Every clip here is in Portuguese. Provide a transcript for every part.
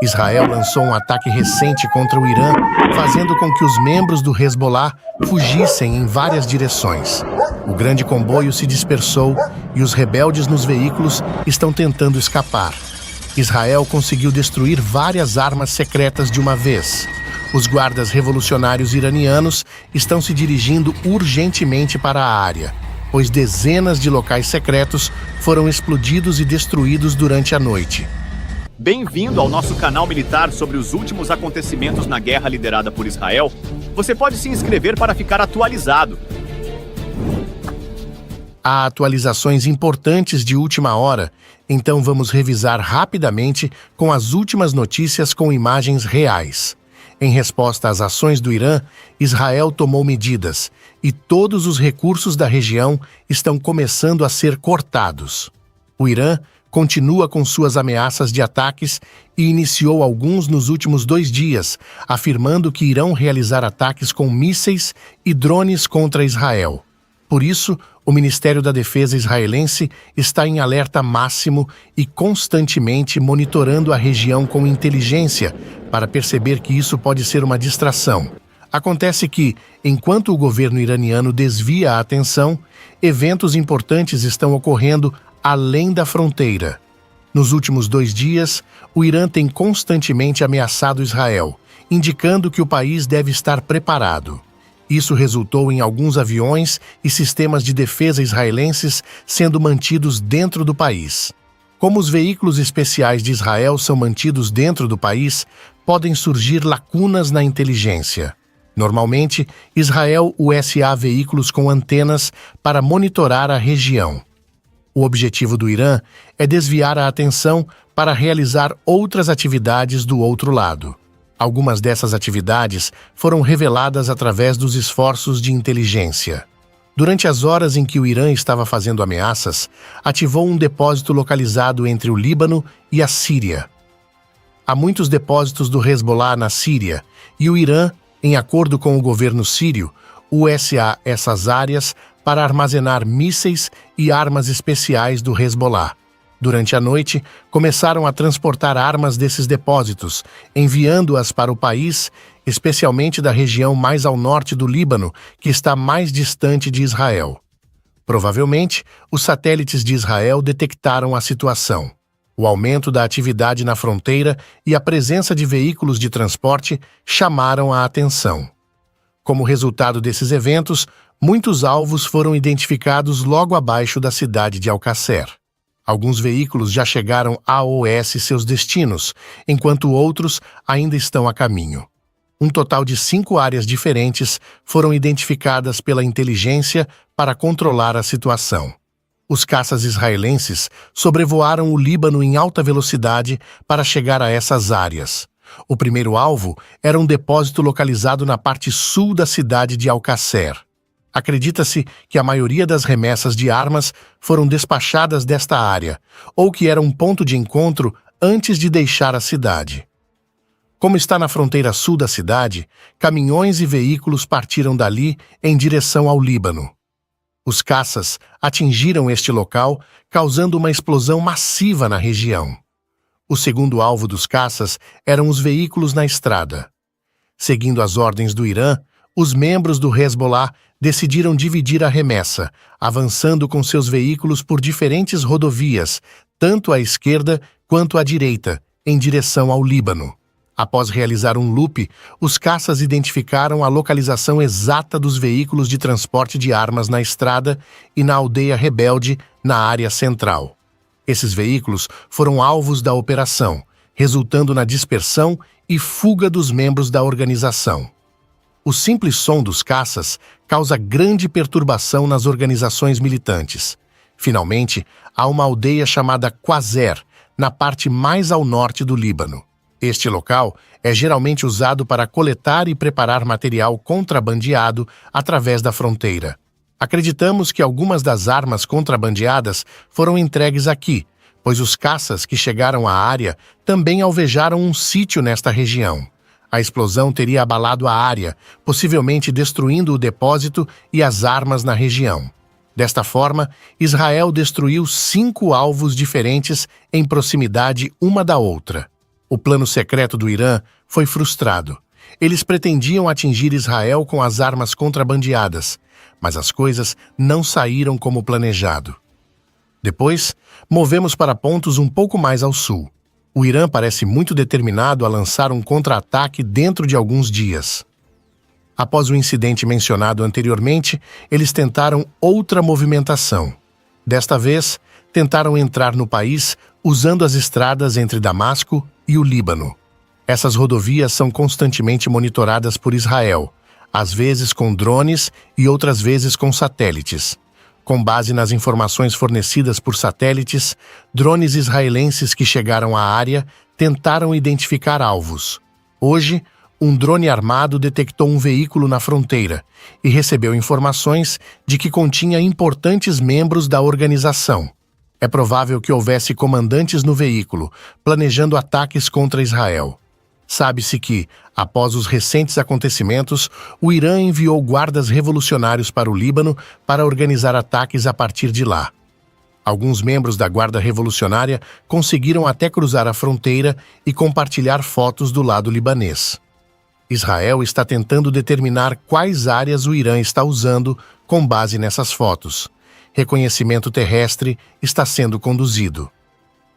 Israel lançou um ataque recente contra o Irã, fazendo com que os membros do Hezbollah fugissem em várias direções. O grande comboio se dispersou e os rebeldes nos veículos estão tentando escapar. Israel conseguiu destruir várias armas secretas de uma vez. Os guardas revolucionários iranianos estão se dirigindo urgentemente para a área, pois dezenas de locais secretos foram explodidos e destruídos durante a noite. Bem-vindo ao nosso canal militar sobre os últimos acontecimentos na guerra liderada por Israel. Você pode se inscrever para ficar atualizado. Há atualizações importantes de última hora, então vamos revisar rapidamente com as últimas notícias com imagens reais. Em resposta às ações do Irã, Israel tomou medidas e todos os recursos da região estão começando a ser cortados. O Irã continua com suas ameaças de ataques e iniciou alguns nos últimos 2 dias, afirmando que irão realizar ataques com mísseis e drones contra Israel. Por isso, o Ministério da Defesa israelense está em alerta máximo e constantemente monitorando a região com inteligência para perceber que isso pode ser uma distração. Acontece que, enquanto o governo iraniano desvia a atenção, eventos importantes estão ocorrendo além da fronteira. Nos últimos 2 dias, o Irã tem constantemente ameaçado Israel, indicando que o país deve estar preparado. Isso resultou em alguns aviões e sistemas de defesa israelenses sendo mantidos dentro do país. Como os veículos especiais de Israel são mantidos dentro do país, podem surgir lacunas na inteligência. Normalmente, Israel usa veículos com antenas para monitorar a região. O objetivo do Irã é desviar a atenção para realizar outras atividades do outro lado. Algumas dessas atividades foram reveladas através dos esforços de inteligência. Durante as horas em que o Irã estava fazendo ameaças, ativou um depósito localizado entre o Líbano e a Síria. Há muitos depósitos do Hezbollah na Síria e o Irã, em acordo com o governo sírio, usa essas áreas para armazenar mísseis e armas especiais do Hezbollah. Durante a noite, começaram a transportar armas desses depósitos, enviando-as para o país, especialmente da região mais ao norte do Líbano, que está mais distante de Israel. Provavelmente, os satélites de Israel detectaram a situação. O aumento da atividade na fronteira e a presença de veículos de transporte chamaram a atenção. Como resultado desses eventos, muitos alvos foram identificados logo abaixo da cidade de Al-Qasser. Alguns veículos já chegaram a seus destinos, enquanto outros ainda estão a caminho. Um total de 5 áreas diferentes foram identificadas pela inteligência para controlar a situação. Os caças israelenses sobrevoaram o Líbano em alta velocidade para chegar a essas áreas. O primeiro alvo era um depósito localizado na parte sul da cidade de Al-Qasser. Acredita-se que a maioria das remessas de armas foram despachadas desta área, ou que era um ponto de encontro antes de deixar a cidade. Como está na fronteira sul da cidade, caminhões e veículos partiram dali em direção ao Líbano. Os caças atingiram este local, causando uma explosão massiva na região. O segundo alvo dos caças eram os veículos na estrada. Seguindo as ordens do Irã, os membros do Hezbollah decidiram dividir a remessa, avançando com seus veículos por diferentes rodovias, tanto à esquerda quanto à direita, em direção ao Líbano. Após realizar um loop, os caças identificaram a localização exata dos veículos de transporte de armas na estrada e na aldeia rebelde, na área central. Esses veículos foram alvos da operação, resultando na dispersão e fuga dos membros da organização. O simples som dos caças causa grande perturbação nas organizações militantes. Finalmente, há uma aldeia chamada Qasser, na parte mais ao norte do Líbano. Este local é geralmente usado para coletar e preparar material contrabandeado através da fronteira. Acreditamos que algumas das armas contrabandeadas foram entregues aqui, pois os caças que chegaram à área também alvejaram um sítio nesta região. A explosão teria abalado a área, possivelmente destruindo o depósito e as armas na região. Desta forma, Israel destruiu 5 alvos diferentes em proximidade uma da outra. O plano secreto do Irã foi frustrado. Eles pretendiam atingir Israel com as armas contrabandeadas, mas as coisas não saíram como planejado. Depois, movemos para pontos um pouco mais ao sul. O Irã parece muito determinado a lançar um contra-ataque dentro de alguns dias. Após o incidente mencionado anteriormente, eles tentaram outra movimentação. Desta vez, tentaram entrar no país usando as estradas entre Damasco e o Líbano. Essas rodovias são constantemente monitoradas por Israel, às vezes com drones e outras vezes com satélites. Com base nas informações fornecidas por satélites, drones israelenses que chegaram à área tentaram identificar alvos. Hoje, um drone armado detectou um veículo na fronteira e recebeu informações de que continha importantes membros da organização. É provável que houvesse comandantes no veículo, planejando ataques contra Israel. Sabe-se que, após os recentes acontecimentos, o Irã enviou guardas revolucionários para o Líbano para organizar ataques a partir de lá. Alguns membros da Guarda Revolucionária conseguiram até cruzar a fronteira e compartilhar fotos do lado libanês. Israel está tentando determinar quais áreas o Irã está usando com base nessas fotos. Reconhecimento terrestre está sendo conduzido.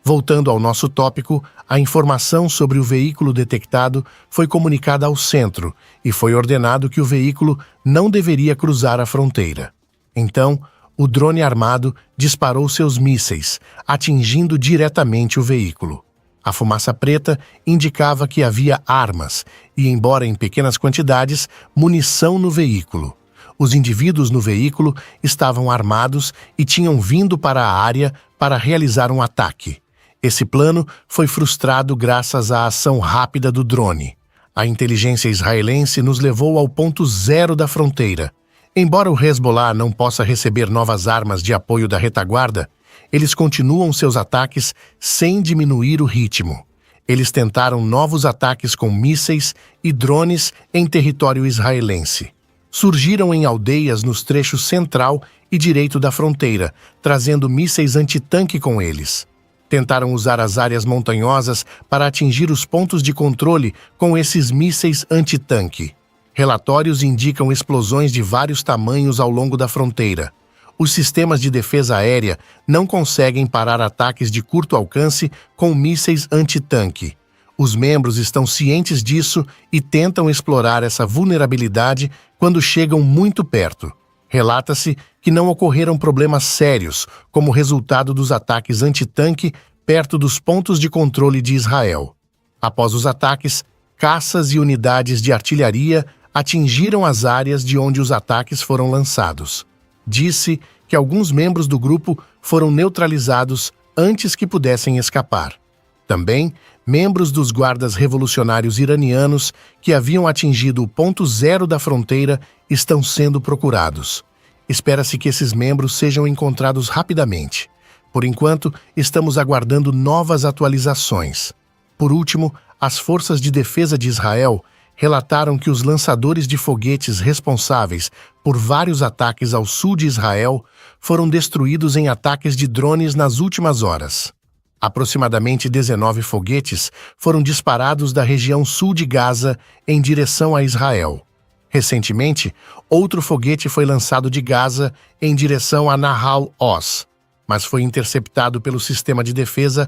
Voltando ao nosso tópico, a informação sobre o veículo detectado foi comunicada ao centro e foi ordenado que o veículo não deveria cruzar a fronteira. Então, o drone armado disparou seus mísseis, atingindo diretamente o veículo. A fumaça preta indicava que havia armas e, embora em pequenas quantidades, munição no veículo. Os indivíduos no veículo estavam armados e tinham vindo para a área para realizar um ataque. Esse plano foi frustrado graças à ação rápida do drone. A inteligência israelense nos levou ao ponto zero da fronteira. Embora o Hezbollah não possa receber novas armas de apoio da retaguarda, eles continuam seus ataques sem diminuir o ritmo. Eles tentaram novos ataques com mísseis e drones em território israelense. Surgiram em aldeias nos trechos central e direito da fronteira, trazendo mísseis antitanque com eles. Tentaram usar as áreas montanhosas para atingir os pontos de controle com esses mísseis antitanque. Relatórios indicam explosões de vários tamanhos ao longo da fronteira. Os sistemas de defesa aérea não conseguem parar ataques de curto alcance com mísseis antitanque. Os membros estão cientes disso e tentam explorar essa vulnerabilidade quando chegam muito perto. Relata-se que não ocorreram problemas sérios como resultado dos ataques antitanque perto dos pontos de controle de Israel. Após os ataques, caças e unidades de artilharia atingiram as áreas de onde os ataques foram lançados. Disse que alguns membros do grupo foram neutralizados antes que pudessem escapar. Também, membros dos guardas revolucionários iranianos que haviam atingido o ponto zero da fronteira estão sendo procurados. Espera-se que esses membros sejam encontrados rapidamente. Por enquanto, estamos aguardando novas atualizações. Por último, as forças de defesa de Israel relataram que os lançadores de foguetes responsáveis por vários ataques ao sul de Israel foram destruídos em ataques de drones nas últimas horas. Aproximadamente 19 foguetes foram disparados da região sul de Gaza em direção a Israel. Recentemente, outro foguete foi lançado de Gaza em direção a Nahal Oz, mas foi interceptado pelo sistema de defesa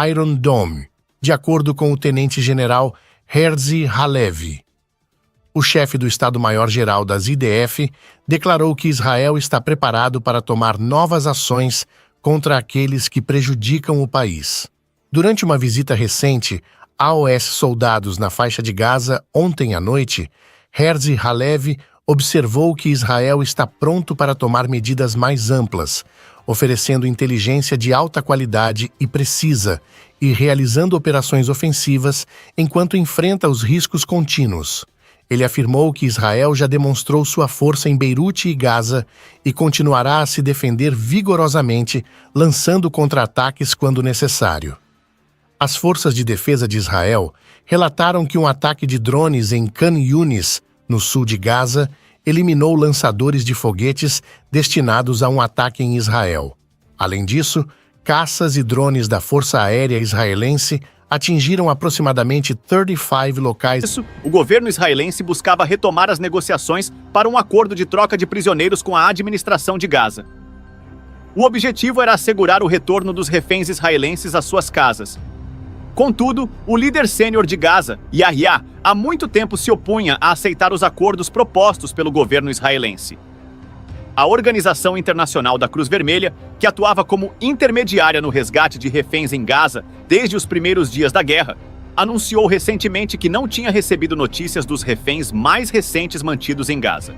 Iron Dome, de acordo com o tenente-general Herzi Halevi. O chefe do Estado-Maior-Geral das IDF declarou que Israel está preparado para tomar novas ações contra aqueles que prejudicam o país. Durante uma visita recente aos soldados na faixa de Gaza ontem à noite, Herzi Halevi observou que Israel está pronto para tomar medidas mais amplas, oferecendo inteligência de alta qualidade e precisa e realizando operações ofensivas enquanto enfrenta os riscos contínuos. Ele afirmou que Israel já demonstrou sua força em Beirute e Gaza e continuará a se defender vigorosamente, lançando contra-ataques quando necessário. As forças de defesa de Israel relataram que um ataque de drones em Khan Yunis, no sul de Gaza, eliminou lançadores de foguetes destinados a um ataque em Israel. Além disso, caças e drones da Força Aérea Israelense atingiram aproximadamente 35 locais. Isso, o governo israelense buscava retomar as negociações para um acordo de troca de prisioneiros com a administração de Gaza. O objetivo era assegurar o retorno dos reféns israelenses às suas casas. Contudo, o líder sênior de Gaza, Yahya, há muito tempo se opunha a aceitar os acordos propostos pelo governo israelense. A Organização Internacional da Cruz Vermelha, que atuava como intermediária no resgate de reféns em Gaza desde os primeiros dias da guerra, anunciou recentemente que não tinha recebido notícias dos reféns mais recentes mantidos em Gaza.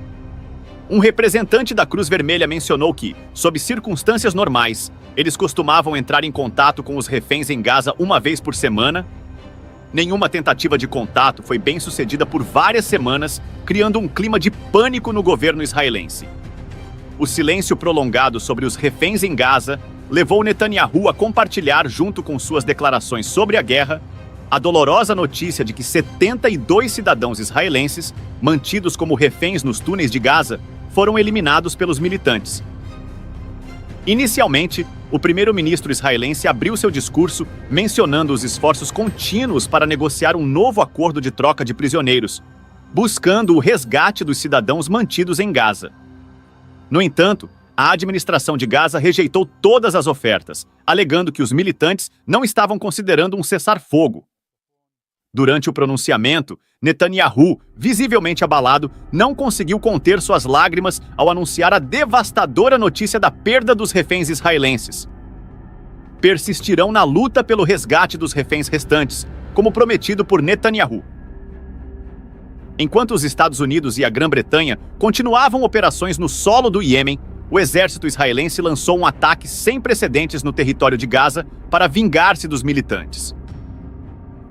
Um representante da Cruz Vermelha mencionou que, sob circunstâncias normais, eles costumavam entrar em contato com os reféns em Gaza uma vez por semana. Nenhuma tentativa de contato foi bem sucedida por várias semanas, criando um clima de pânico no governo israelense. O silêncio prolongado sobre os reféns em Gaza levou Netanyahu a compartilhar, junto com suas declarações sobre a guerra, a dolorosa notícia de que 72 cidadãos israelenses, mantidos como reféns nos túneis de Gaza, foram eliminados pelos militantes. Inicialmente, o primeiro-ministro israelense abriu seu discurso mencionando os esforços contínuos para negociar um novo acordo de troca de prisioneiros, buscando o resgate dos cidadãos mantidos em Gaza. No entanto, a administração de Gaza rejeitou todas as ofertas, alegando que os militantes não estavam considerando um cessar-fogo. Durante o pronunciamento, Netanyahu, visivelmente abalado, não conseguiu conter suas lágrimas ao anunciar a devastadora notícia da perda dos reféns israelenses. Persistirão na luta pelo resgate dos reféns restantes, como prometido por Netanyahu. Enquanto os Estados Unidos e a Grã-Bretanha continuavam operações no solo do Iêmen, o exército israelense lançou um ataque sem precedentes no território de Gaza para vingar-se dos militantes.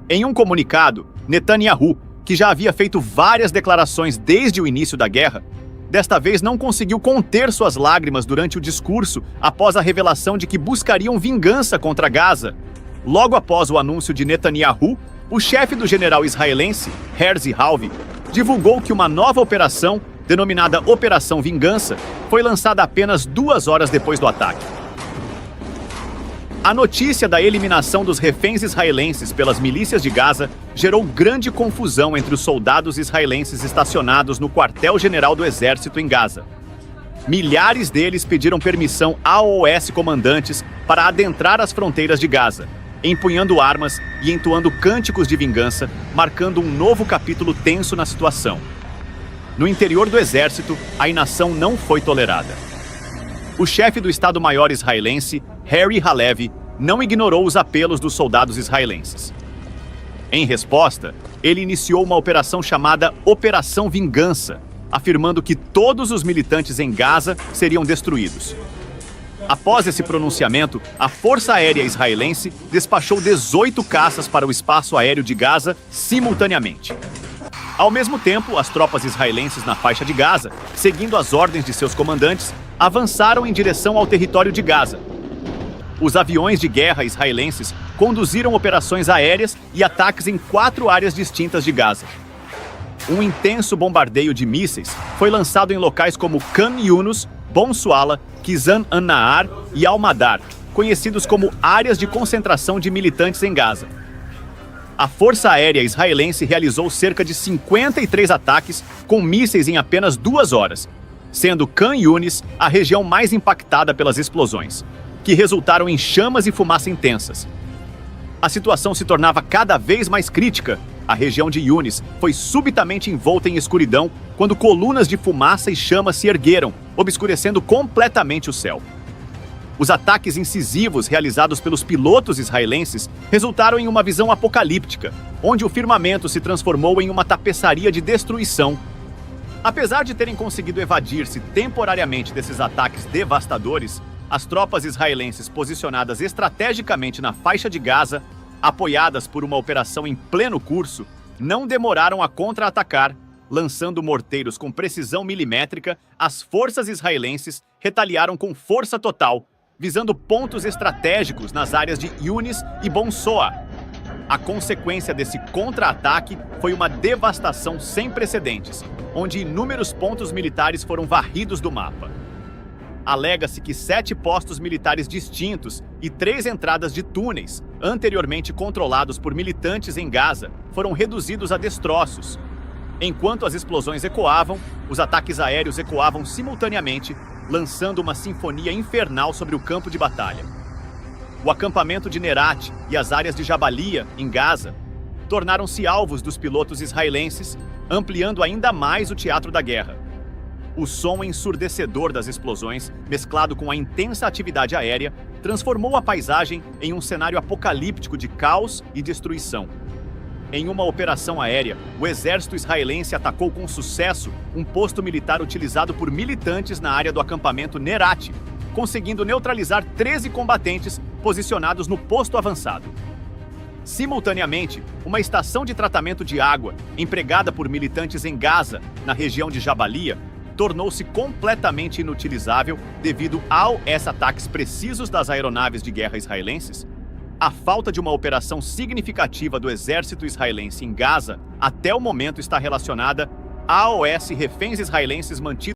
Em um comunicado, Netanyahu, que já havia feito várias declarações desde o início da guerra, desta vez não conseguiu conter suas lágrimas durante o discurso após a revelação de que buscariam vingança contra Gaza. Logo após o anúncio de Netanyahu, o chefe do general israelense, Herzi Halvi, divulgou que uma nova operação, denominada Operação Vingança, foi lançada apenas 2 horas depois do ataque. A notícia da eliminação dos reféns israelenses pelas milícias de Gaza gerou grande confusão entre os soldados israelenses estacionados no quartel-general do exército em Gaza. Milhares deles pediram permissão a OS comandantes para adentrar as fronteiras de Gaza, empunhando armas e entoando cânticos de vingança, marcando um novo capítulo tenso na situação. No interior do exército, a inação não foi tolerada. O chefe do Estado-Maior israelense, Harry Halevi, não ignorou os apelos dos soldados israelenses. Em resposta, ele iniciou uma operação chamada Operação Vingança, afirmando que todos os militantes em Gaza seriam destruídos. Após esse pronunciamento, a Força Aérea Israelense despachou 18 caças para o espaço aéreo de Gaza simultaneamente. Ao mesmo tempo, as tropas israelenses na faixa de Gaza, seguindo as ordens de seus comandantes, avançaram em direção ao território de Gaza. Os aviões de guerra israelenses conduziram operações aéreas e ataques em 4 áreas distintas de Gaza. Um intenso bombardeio de mísseis foi lançado em locais como Khan Yunus, Bon Suala, Kizan an-Nahar e Al-Madar, conhecidos como áreas de concentração de militantes em Gaza. A Força Aérea Israelense realizou cerca de 53 ataques com mísseis em apenas 2 horas, sendo Khan Yunis a região mais impactada pelas explosões, que resultaram em chamas e fumaça intensas. A situação se tornava cada vez mais crítica. A região de Yunis foi subitamente envolta em escuridão quando colunas de fumaça e chamas se ergueram, obscurecendo completamente o céu. Os ataques incisivos realizados pelos pilotos israelenses resultaram em uma visão apocalíptica, onde o firmamento se transformou em uma tapeçaria de destruição. Apesar de terem conseguido evadir-se temporariamente desses ataques devastadores, as tropas israelenses posicionadas estrategicamente na faixa de Gaza, apoiadas por uma operação em pleno curso, não demoraram a contra-atacar, lançando morteiros com precisão milimétrica. As forças israelenses retaliaram com força total, visando pontos estratégicos nas áreas de Yunis e Bon Soa. A consequência desse contra-ataque foi uma devastação sem precedentes, onde inúmeros pontos militares foram varridos do mapa. Alega-se que 7 postos militares distintos e 3 entradas de túneis, anteriormente controlados por militantes em Gaza, foram reduzidos a destroços. Enquanto as explosões ecoavam, os ataques aéreos ecoavam simultaneamente, lançando uma sinfonia infernal sobre o campo de batalha. O acampamento de Nerat e as áreas de Jabalia, em Gaza, tornaram-se alvos dos pilotos israelenses, ampliando ainda mais o teatro da guerra. O som ensurdecedor das explosões, mesclado com a intensa atividade aérea, transformou a paisagem em um cenário apocalíptico de caos e destruição. Em uma operação aérea, o exército israelense atacou com sucesso um posto militar utilizado por militantes na área do acampamento Nerat, conseguindo neutralizar 13 combatentes posicionados no posto avançado. Simultaneamente, uma estação de tratamento de água, empregada por militantes em Gaza, na região de Jabalia, tornou-se completamente inutilizável devido aos ataques precisos das aeronaves de guerra israelenses. A falta de uma operação significativa do exército israelense em Gaza até o momento está relacionada aos reféns israelenses mantidos